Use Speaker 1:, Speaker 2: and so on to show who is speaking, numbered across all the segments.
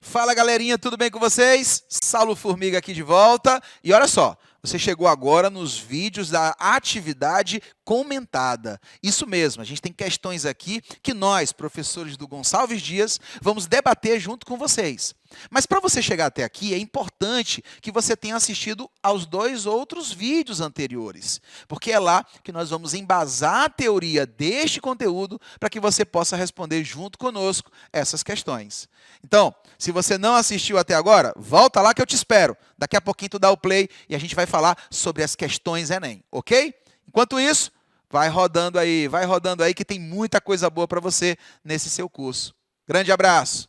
Speaker 1: Fala galerinha, tudo bem com vocês? Saulo Formiga aqui de volta. E olha só, você chegou agora nos vídeos da atividade comentada. Isso mesmo, a gente tem questões aqui que nós, professores do Gonçalves Dias, vamos debater junto com vocês. Mas para você chegar até aqui, é importante que você tenha assistido aos 2 outros vídeos anteriores, porque é lá que nós vamos embasar a teoria deste conteúdo para que você possa responder junto conosco essas questões. Então, se você não assistiu até agora, volta lá que eu te espero. Daqui a pouquinho tu dá o play e a gente vai falar sobre as questões Enem, ok? Enquanto isso, vai rodando aí que tem muita coisa boa para você nesse seu curso. Grande abraço!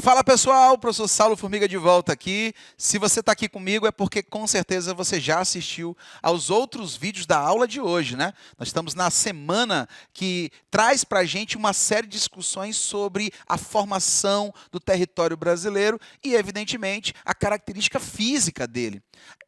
Speaker 1: Fala pessoal, professor Saulo Formiga de volta aqui. Se você está aqui comigo é porque com certeza você já assistiu aos outros vídeos da aula de hoje, né? Nós estamos na semana que traz para a gente uma série de discussões sobre a formação do território brasileiro e, evidentemente, a característica física dele.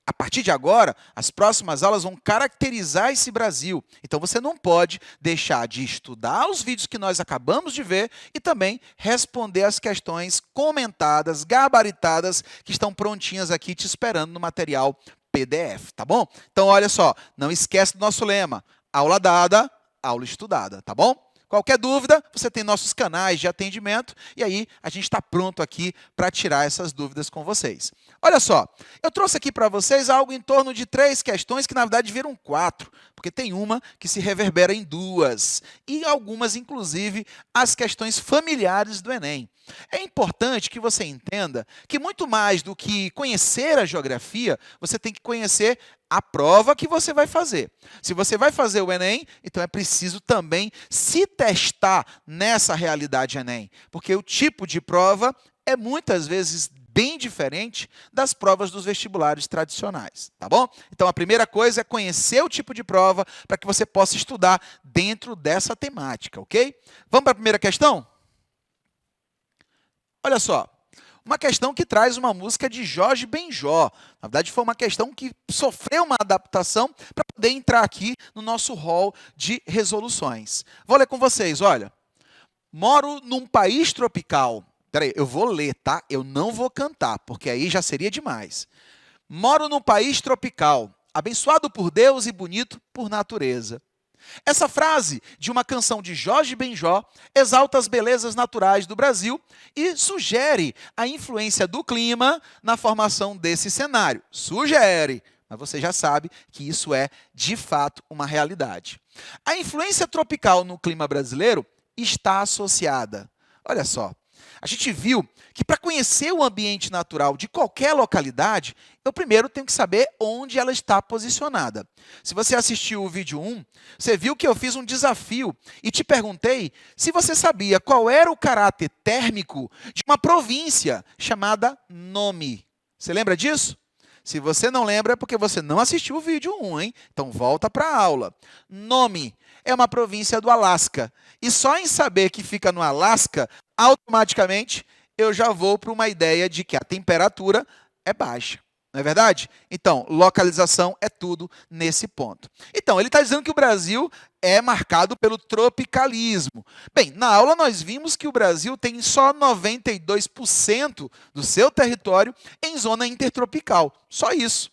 Speaker 1: A partir de agora, as próximas aulas vão caracterizar esse Brasil. Então, você não pode deixar de estudar os vídeos que nós acabamos de ver e também responder as questões comentadas, gabaritadas, que estão prontinhas aqui te esperando no material PDF, tá bom? Então, olha só, não esquece do nosso lema, aula dada, aula estudada, tá bom? Qualquer dúvida, você tem nossos canais de atendimento e aí a gente está pronto aqui para tirar essas dúvidas com vocês. Olha só, eu trouxe aqui para vocês algo em torno de 3 questões que na verdade viram 4, porque tem uma que se reverbera em 2 e algumas, inclusive, as questões familiares do Enem. É importante que você entenda que muito mais do que conhecer a geografia, você tem que conhecer a prova que você vai fazer. Se você vai fazer o Enem, então é preciso também se testar nessa realidade Enem, porque o tipo de prova é muitas vezes bem diferente das provas dos vestibulares tradicionais, tá bom? Então a primeira coisa é conhecer o tipo de prova para que você possa estudar dentro dessa temática, ok? Vamos para a primeira questão? Olha só, uma questão que traz uma música de Jorge Benjor. Na verdade, foi uma questão que sofreu uma adaptação para poder entrar aqui no nosso hall de resoluções. Vou ler com vocês, olha. Moro num país tropical. Peraí, eu vou ler, tá? Eu não vou cantar, porque aí já seria demais. Moro num país tropical, abençoado por Deus e bonito por natureza. Essa frase de uma canção de Jorge Benjor exalta as belezas naturais do Brasil e sugere a influência do clima na formação desse cenário. Sugere, mas você já sabe que isso é, de fato, uma realidade. A influência tropical no clima brasileiro está associada. Olha só, a gente viu que para conhecer o ambiente natural de qualquer localidade, eu primeiro tenho que saber onde ela está posicionada. Se você assistiu o vídeo 1, você viu que eu fiz um desafio e te perguntei se você sabia qual era o caráter térmico de uma província chamada Nome. Você lembra disso? Se você não lembra, é porque você não assistiu o vídeo 1, hein? Então volta para a aula. Nome é uma província do Alasca. E só em saber que fica no Alasca, automaticamente eu já vou para uma ideia de que a temperatura é baixa. Não é verdade? Então, localização é tudo nesse ponto. Então, ele está dizendo que o Brasil é marcado pelo tropicalismo. Bem, na aula nós vimos que o Brasil tem só 92% do seu território em zona intertropical. Só isso.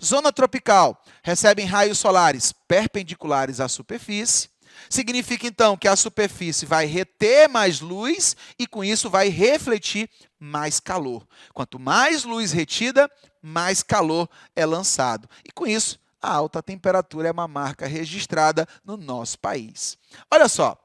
Speaker 1: Zona tropical recebem raios solares perpendiculares à superfície. Significa, então, que a superfície vai reter mais luz e, com isso, vai refletir mais calor. Quanto mais luz retida, mais calor é lançado. E, com isso, a alta temperatura é uma marca registrada no nosso país. Olha só,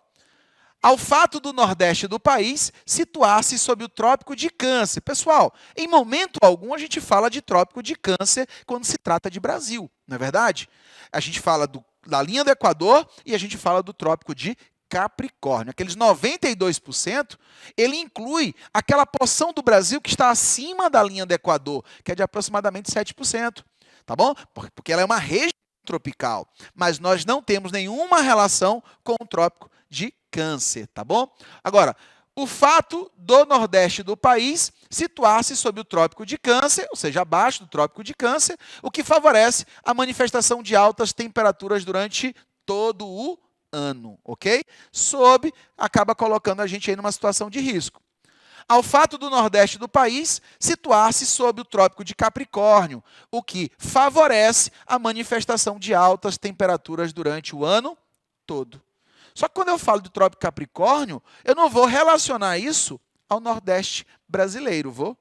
Speaker 1: ao fato do Nordeste do país situar-se sob o Trópico de Câncer. Pessoal, em momento algum a gente fala de Trópico de Câncer quando se trata de Brasil, não é verdade? A gente fala da linha do Equador e a gente fala do Trópico de Capricórnio. Aqueles 92%, ele inclui aquela porção do Brasil que está acima da linha do Equador, que é de aproximadamente 7%, tá bom? Porque ela é uma região tropical, mas nós não temos nenhuma relação com o Trópico de Câncer, tá bom? Agora, o fato do Nordeste do país situar-se sob o Trópico de Câncer, ou seja, abaixo do Trópico de Câncer, o que favorece a manifestação de altas temperaturas durante todo o ano, ok? Acaba colocando a gente aí numa situação de risco. Ao fato do Nordeste do país situar-se sob o Trópico de Capricórnio, o que favorece a manifestação de altas temperaturas durante o ano todo. Só que quando eu falo do Trópico de Capricórnio, eu não vou relacionar isso ao Nordeste brasileiro, vou?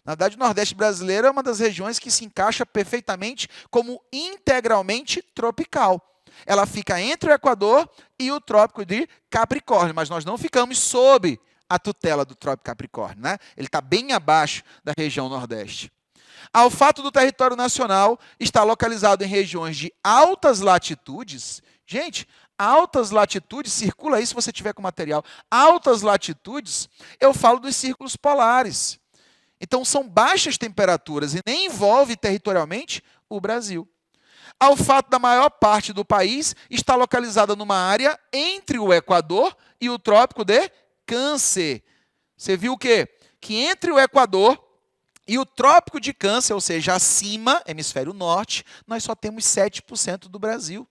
Speaker 1: Na verdade, o Nordeste brasileiro é uma das regiões que se encaixa perfeitamente como integralmente tropical. Ela fica entre o Equador e o Trópico de Capricórnio, mas nós não ficamos sob a tutela do Trópico de Capricórnio, né? Ele está bem abaixo da região Nordeste. Ao fato do território nacional estar localizado em regiões de altas latitudes, gente, altas latitudes, circula aí se você tiver com material, altas latitudes, eu falo dos círculos polares. Então, são baixas temperaturas e nem envolve territorialmente o Brasil. Ao fato da maior parte do país estar localizada numa área entre o Equador e o Trópico de Câncer. Você viu o quê? Que entre o Equador e o Trópico de Câncer, ou seja, acima, hemisfério norte, nós só temos 7% do Brasil.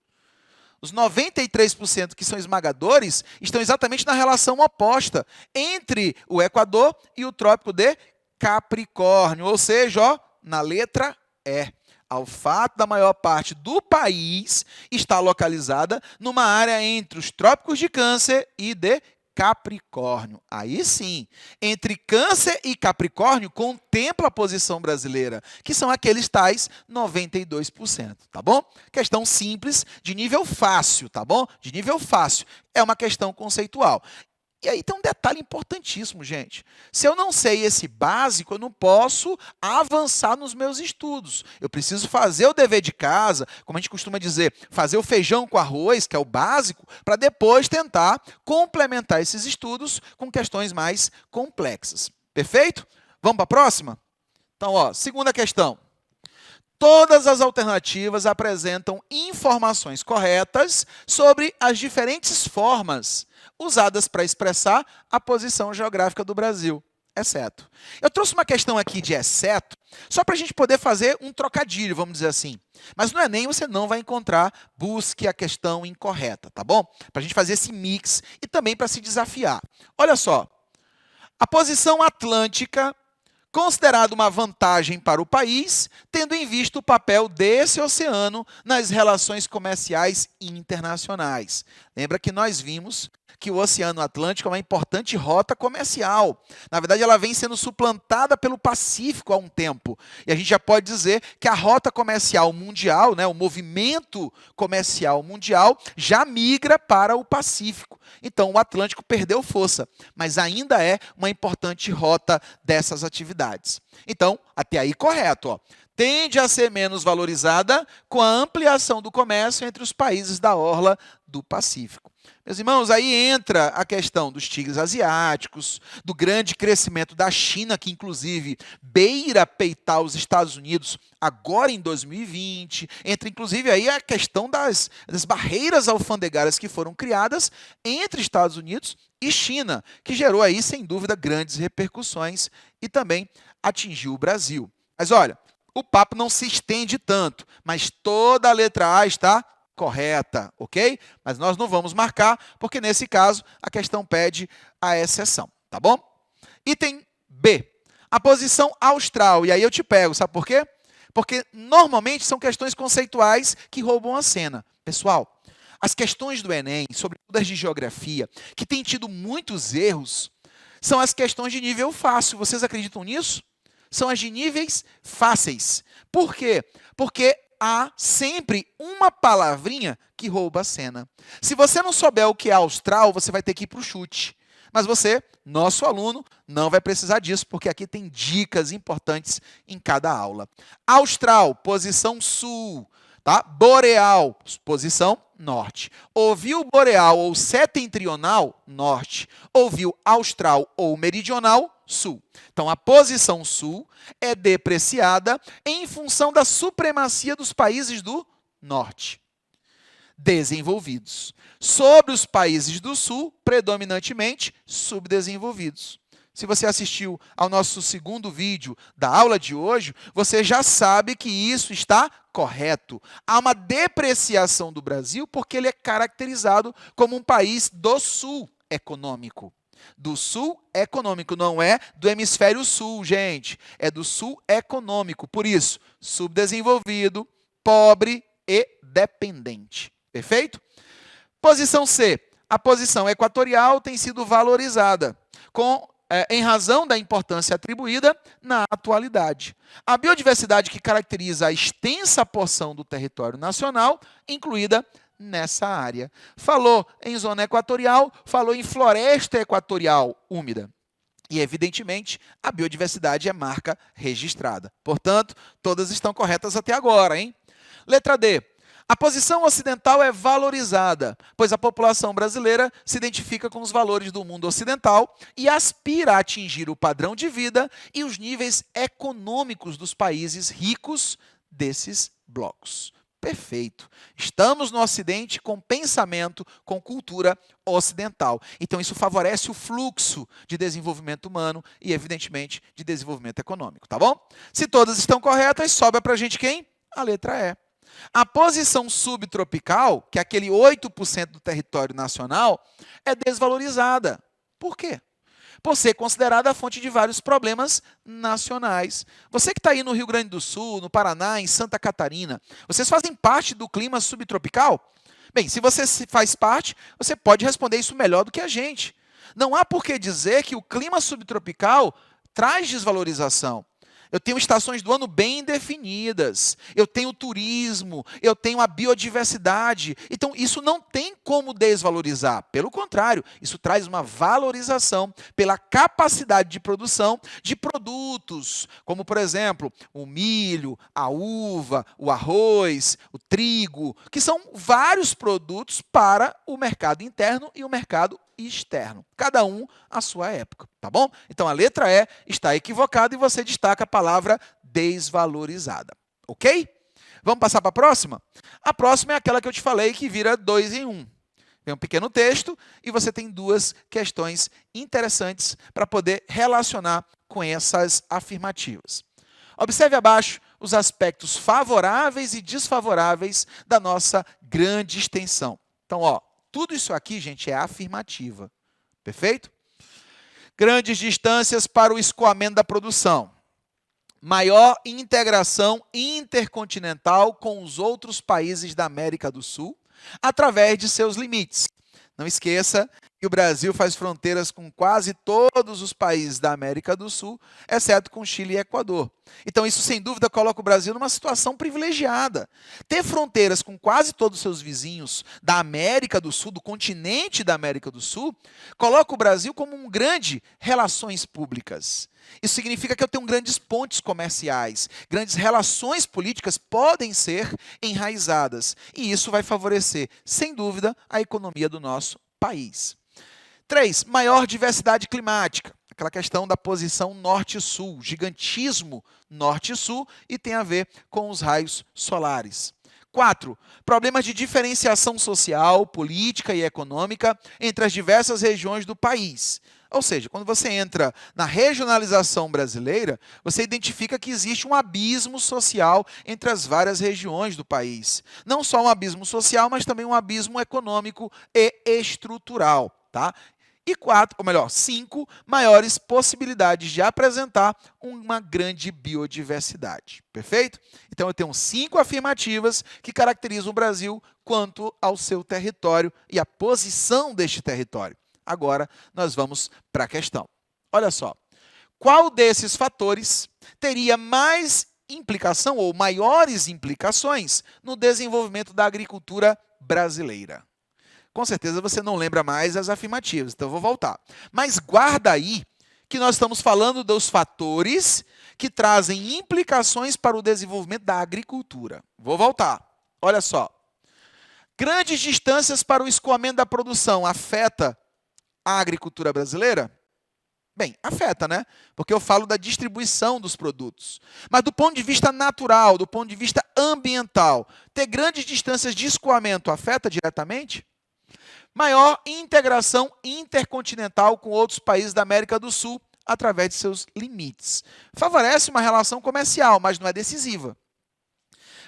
Speaker 1: Os 93% que são esmagadores estão exatamente na relação oposta entre o Equador e o Trópico de Capricórnio, ou seja, ó, na letra E. Ao fato da maior parte do país estar localizada numa área entre os Trópicos de Câncer e de Capricórnio. Aí sim, entre Câncer e Capricórnio, contempla a posição brasileira, que são aqueles tais 92%, tá bom? Questão simples, de nível fácil, tá bom? De nível fácil. É uma questão conceitual. E aí tem um detalhe importantíssimo, gente. Se eu não sei esse básico, eu não posso avançar nos meus estudos. Eu preciso fazer o dever de casa, como a gente costuma dizer, fazer o feijão com arroz, que é o básico, para depois tentar complementar esses estudos com questões mais complexas. Perfeito? Vamos para a próxima? Então, ó, segunda questão. Todas as alternativas apresentam informações corretas sobre as diferentes formas usadas para expressar a posição geográfica do Brasil, exceto. Eu trouxe uma questão aqui de exceto, só para a gente poder fazer um trocadilho, vamos dizer assim. Mas no Enem você não vai encontrar, busque a questão incorreta, tá bom? Para a gente fazer esse mix e também para se desafiar. Olha só, a posição atlântica, considerado uma vantagem para o país, tendo em vista o papel desse oceano nas relações comerciais internacionais. Lembra que nós vimos que o Oceano Atlântico é uma importante rota comercial. Na verdade, ela vem sendo suplantada pelo Pacífico há um tempo. E a gente já pode dizer que a rota comercial mundial, né, o movimento comercial mundial, já migra para o Pacífico. Então, o Atlântico perdeu força, mas ainda é uma importante rota dessas atividades. Então, até aí correto, ó. Tende a ser menos valorizada com a ampliação do comércio entre os países da orla do Pacífico. Meus irmãos, aí entra a questão dos tigres asiáticos, do grande crescimento da China, que inclusive beira peitar os Estados Unidos agora em 2020. Entra inclusive aí a questão das barreiras alfandegárias que foram criadas entre Estados Unidos e China, que gerou aí, sem dúvida, grandes repercussões e também atingiu o Brasil. Mas olha, o papo não se estende tanto, mas toda a letra A está correta, ok? Mas nós não vamos marcar, porque nesse caso a questão pede a exceção, tá bom? Item B, a posição austral. E aí eu te pego, sabe por quê? Porque normalmente são questões conceituais que roubam a cena. Pessoal, as questões do Enem, sobretudo as de geografia, que têm tido muitos erros, são as questões de nível fácil. Vocês acreditam nisso? São as de níveis fáceis. Por quê? Porque há sempre uma palavrinha que rouba a cena. Se você não souber o que é austral, você vai ter que ir para o chute. Mas você, nosso aluno, não vai precisar disso, porque aqui tem dicas importantes em cada aula. Austral, posição sul. Tá? Boreal, posição norte. Ouviu boreal ou setentrional, norte. Ouviu austral ou meridional, sul. Então, a posição sul é depreciada em função da supremacia dos países do norte. desenvolvidos. Sobre os países do Sul, predominantemente subdesenvolvidos. Se você assistiu ao nosso segundo vídeo da aula de hoje, você já sabe que isso está correto. Há uma depreciação do Brasil porque ele é caracterizado como um país do Sul econômico. Do Sul econômico, não é do hemisfério Sul, gente. É do Sul econômico. Por isso, subdesenvolvido, pobre e dependente. Perfeito? Posição C. A posição equatorial tem sido valorizada em razão da importância atribuída na atualidade. A biodiversidade que caracteriza a extensa porção do território nacional, incluída nessa área. Falou em zona equatorial, falou em floresta equatorial úmida. E, evidentemente, a biodiversidade é marca registrada. Portanto, todas estão corretas até agora, hein? Letra D. A posição ocidental é valorizada, pois a população brasileira se identifica com os valores do mundo ocidental e aspira a atingir o padrão de vida e os níveis econômicos dos países ricos desses blocos. Perfeito. Estamos no Ocidente com pensamento, com cultura ocidental. Então, isso favorece o fluxo de desenvolvimento humano e, evidentemente, de desenvolvimento econômico, tá bom? Se todas estão corretas, sobra para a gente quem? A letra E. A posição subtropical, que é aquele 8% do território nacional, é desvalorizada. Por quê? Por ser considerada a fonte de vários problemas nacionais. Você que está aí no Rio Grande do Sul, no Paraná, em Santa Catarina, vocês fazem parte do clima subtropical? Bem, se você faz parte, você pode responder isso melhor do que a gente. Não há por que dizer que o clima subtropical traz desvalorização. Eu tenho estações do ano bem definidas, eu tenho turismo, eu tenho a biodiversidade. Então, isso não tem como desvalorizar. Pelo contrário, isso traz uma valorização pela capacidade de produção de produtos, como, por exemplo, o milho, a uva, o arroz, o trigo, que são vários produtos para o mercado interno e o mercado externo. Cada um à sua época, tá bom? Então, a letra E está equivocada e você destaca a palavra desvalorizada, ok? Vamos passar para a próxima? A próxima é aquela que eu te falei que vira 2 em 1. Tem um pequeno texto e você tem duas questões interessantes para poder relacionar com essas afirmativas. Observe abaixo os aspectos favoráveis e desfavoráveis da nossa grande extensão. Então, tudo isso aqui, gente, é afirmativa. Perfeito? Grandes distâncias para o escoamento da produção. Maior integração intercontinental com os outros países da América do Sul, através de seus limites. Não esqueça que o Brasil faz fronteiras com quase todos os países da América do Sul, exceto com Chile e Equador. Então, isso, sem dúvida, coloca o Brasil numa situação privilegiada. Ter fronteiras com quase todos os seus vizinhos da América do Sul, do continente da América do Sul, coloca o Brasil como um grande relações públicas. Isso significa que eu tenho grandes pontes comerciais, grandes relações políticas podem ser enraizadas. E isso vai favorecer, sem dúvida, a economia do nosso país. 3. Maior diversidade climática. Aquela questão da posição norte-sul, gigantismo norte-sul, e tem a ver com os raios solares. 4. Problemas de diferenciação social, política e econômica entre as diversas regiões do país. Ou seja, quando você entra na regionalização brasileira, você identifica que existe um abismo social entre as várias regiões do país. Não só um abismo social, mas também um abismo econômico e estrutural, tá? E 5, maiores possibilidades de apresentar uma grande biodiversidade. Perfeito? Então, eu tenho 5 afirmativas que caracterizam o Brasil quanto ao seu território e a posição deste território. Agora, nós vamos para a questão. Olha só. Qual desses fatores teria mais implicação ou maiores implicações no desenvolvimento da agricultura brasileira? Com certeza você não lembra mais as afirmativas, então eu vou voltar. Mas guarda aí que nós estamos falando dos fatores que trazem implicações para o desenvolvimento da agricultura. Vou voltar. Olha só. Grandes distâncias para o escoamento da produção afeta a agricultura brasileira? Bem, afeta, né? Porque eu falo da distribuição dos produtos. Mas do ponto de vista natural, do ponto de vista ambiental, ter grandes distâncias de escoamento afeta diretamente? Maior integração intercontinental com outros países da América do Sul através de seus limites. Favorece uma relação comercial, mas não é decisiva.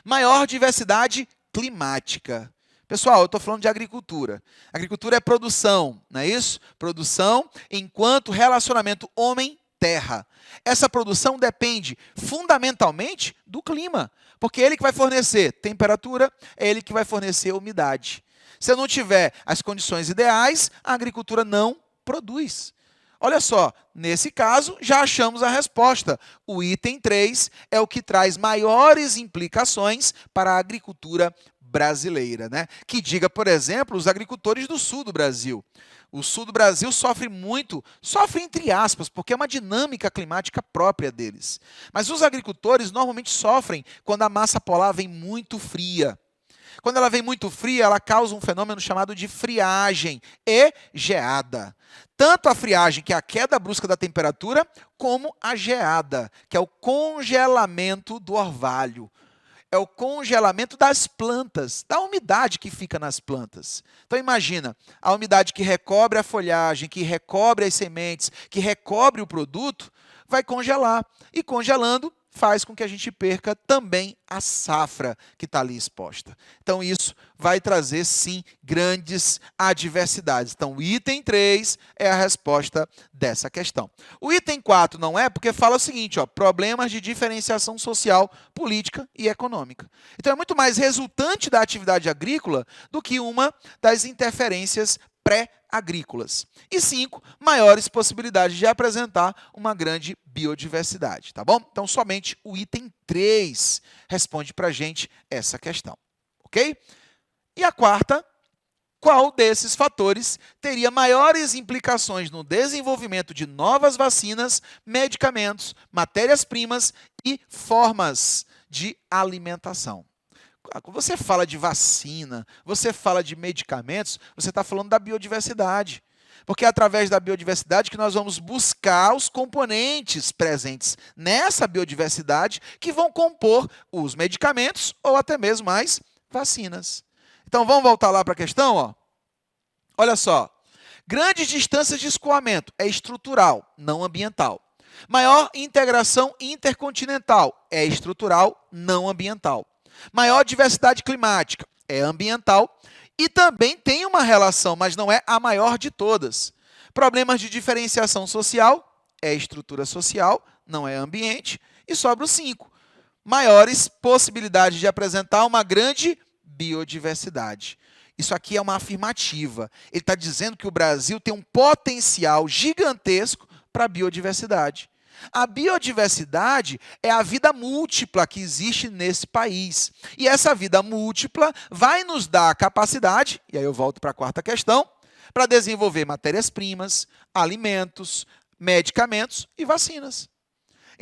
Speaker 1: Maior diversidade climática. Pessoal, eu estou falando de agricultura. Agricultura é produção, não é isso? Produção enquanto relacionamento homem-terra. Essa produção depende fundamentalmente do clima, porque é ele que vai fornecer temperatura, é ele que vai fornecer umidade. Se eu não tiver as condições ideais, a agricultura não produz. Olha só, nesse caso, já achamos a resposta. O item 3 é o que traz maiores implicações para a agricultura brasileira, né? Que diga, por exemplo, os agricultores do sul do Brasil. O sul do Brasil sofre muito, sofre entre aspas, porque é uma dinâmica climática própria deles. Mas os agricultores normalmente sofrem quando a massa polar vem muito fria. Quando ela vem muito fria, ela causa um fenômeno chamado de friagem e geada. Tanto a friagem, que é a queda brusca da temperatura, como a geada, que é o congelamento do orvalho. É o congelamento das plantas, da umidade que fica nas plantas. Então imagina, a umidade que recobre a folhagem, que recobre as sementes, que recobre o produto, vai congelar. E congelando, faz com que a gente perca também a safra que está ali exposta. Então isso vai trazer, sim, grandes adversidades. Então o item 3 é a resposta dessa questão. O item 4 não é, porque fala o seguinte, ó, problemas de diferenciação social, política e econômica. Então é muito mais resultante da atividade agrícola do que uma das interferências pré-agrícolas. E 5, maiores possibilidades de apresentar uma grande biodiversidade, tá bom? Então, somente o item 3 responde para a gente essa questão, ok? E a quarta, qual desses fatores teria maiores implicações no desenvolvimento de novas vacinas, medicamentos, matérias-primas e formas de alimentação? Quando você fala de vacina, você fala de medicamentos, você está falando da biodiversidade. Porque é através da biodiversidade que nós vamos buscar os componentes presentes nessa biodiversidade que vão compor os medicamentos ou até mesmo as vacinas. Então vamos voltar lá para a questão, ó. Olha só. Grandes distâncias de escoamento é estrutural, não ambiental. Maior integração intercontinental é estrutural, não ambiental. Maior diversidade climática é ambiental e também tem uma relação, mas não é a maior de todas. Problemas de diferenciação social é estrutura social, não é ambiente. E sobra o 5. Maiores possibilidades de apresentar uma grande biodiversidade. Isso aqui é uma afirmativa. Ele está dizendo que o Brasil tem um potencial gigantesco para a biodiversidade. A biodiversidade é a vida múltipla que existe nesse país. E essa vida múltipla vai nos dar a capacidade, e aí eu volto para a quarta questão, para desenvolver matérias-primas, alimentos, medicamentos e vacinas.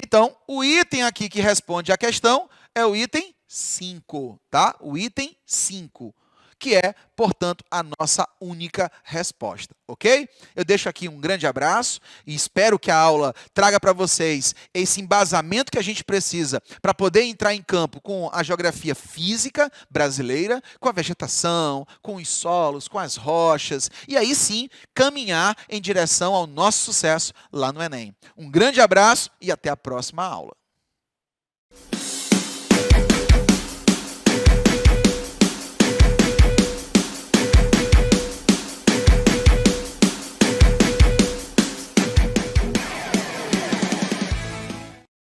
Speaker 1: Então, o item aqui que responde à questão é o item 5, tá? O item 5. Que é, portanto, a nossa única resposta, ok? Eu deixo aqui um grande abraço e espero que a aula traga para vocês esse embasamento que a gente precisa para poder entrar em campo com a geografia física brasileira, com a vegetação, com os solos, com as rochas, e aí sim caminhar em direção ao nosso sucesso lá no Enem. Um grande abraço e até a próxima aula.